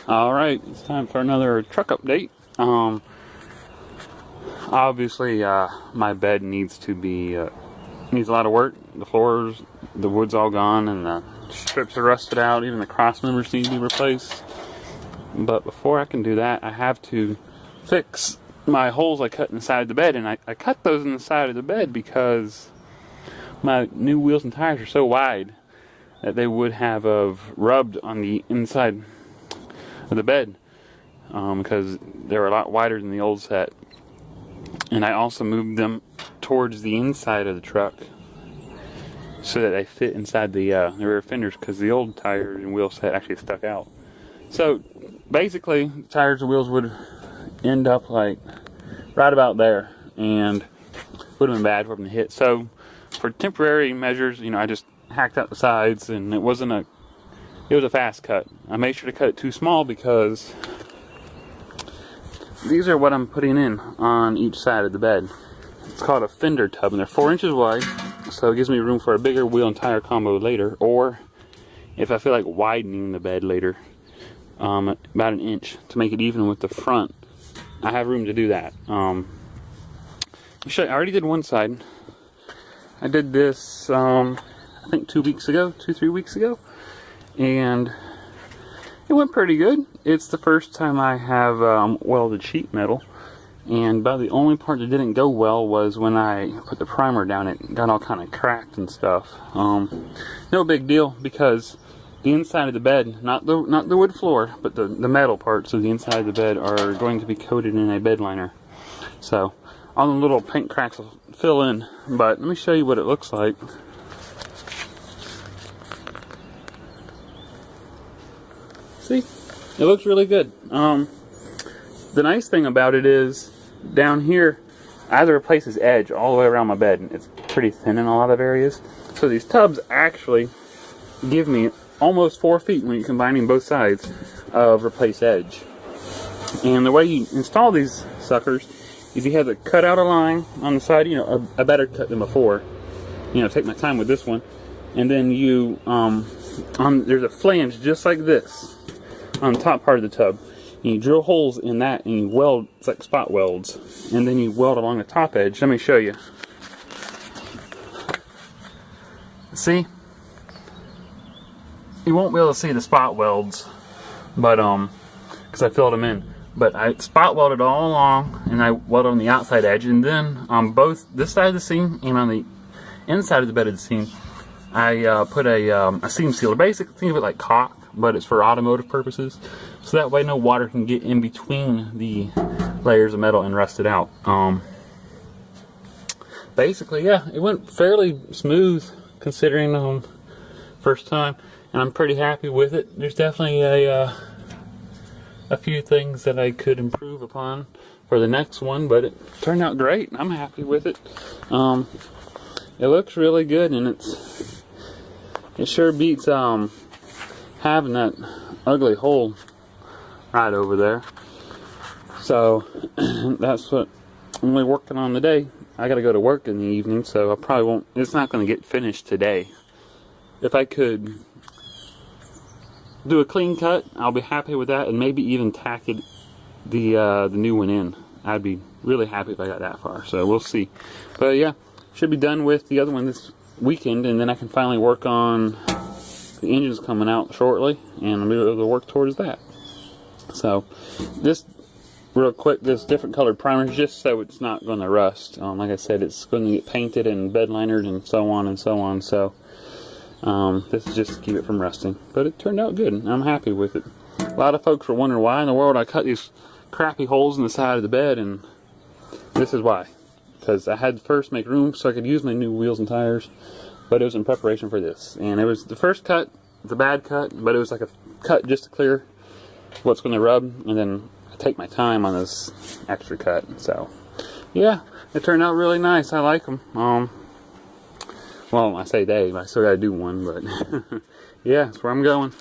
Alright, it's time for another truck update. Obviously, my bed needs to be, needs a lot of work. The floors, the wood's all gone, and the strips are rusted out. Even the cross members need to be replaced. But before I can do that, I have to fix my holes I cut in the side of the bed. And I cut those in the side of the bed because my new wheels and tires are so wide that they would have rubbed on the inside of the bed, because they were a lot wider than the old set. And I also moved them towards the inside of the truck so that they fit inside the rear fenders, because the old tire and wheel set actually stuck out. So basically, tires and wheels would end up like right about there, and would have been bad for them to hit. So for temporary measures, I just hacked out the sides, and it was a fast cut. I made sure to cut it too small because these are what I'm putting in on each side of the bed. It's called a Fender tub, and they're 4 inches wide, so it gives me room for a bigger wheel and tire combo later, or if I feel like widening the bed later, about an inch to make it even with the front. I have room to do that. I already did one side. I did this, I think 2 weeks ago, 2-3 weeks ago. And it went pretty good. It's the first time I have welded sheet metal, and about the only part that didn't go well was when I put the primer down. It got all kind of cracked and stuff. No big deal, because the inside of the bed, not the wood floor, but the metal parts of the inside of the bed are going to be coated in a bed liner. So all the little paint cracks will fill in. But let me show you what it looks like. See, it looks really good. The nice thing about it is, down here, I had to replace this edge all the way around my bed. It's pretty thin in a lot of areas. So these tubs actually give me almost 4 feet when you're combining both sides of replaced edge. And the way you install these suckers is you have to cut out a line on the side, a better cut than before. Take my time with this one. And then you, there's a flange just like this on the top part of the tub. And you drill holes in that, and you weld. It's like spot welds, and then you weld along the top edge. Let me show you. See, you won't be able to see the spot welds, but because I filled them in. But I spot welded all along, and I welded on the outside edge, and then on both this side of the seam and on the inside of the bed of the seam, I put a seam sealer. Basically, think of it like caulk, but it's for automotive purposes, so that way no water can get in between the layers of metal and rust it out. Basically, yeah, it went fairly smooth considering first time, and I'm pretty happy with it. There's definitely a few things that I could improve upon for the next one, but it turned out great. I'm happy with it. It looks really good, and it sure beats having that ugly hole right over there. So that's what I'm really working on today. I gotta go to work in the evening, so I probably won't, it's not gonna get finished today. If I could do a clean cut, I'll be happy with that, and maybe even tack it, the new one in. I'd be really happy if I got that far, so we'll see. But yeah, should be done with the other one this weekend, and then I can finally work on the engine's coming out shortly, and I'll be able to work towards that. So, this, real quick, this different colored primer is just so it's not going to rust. Like I said, it's going to get painted and bed linered and so on and so on. So, this is just to keep it from rusting. But it turned out good, and I'm happy with it. A lot of folks were wondering why in the world I cut these crappy holes in the side of the bed, and this is why. Because I had to first make room so I could use my new wheels and tires, but it was in preparation for this. And it was the first cut, the bad cut, but it was like a cut just to clear what's going to rub, and then I take my time on this extra cut. So yeah, it turned out really nice. I like them. Well, I say they, but I still got to do one, but yeah, that's where I'm going.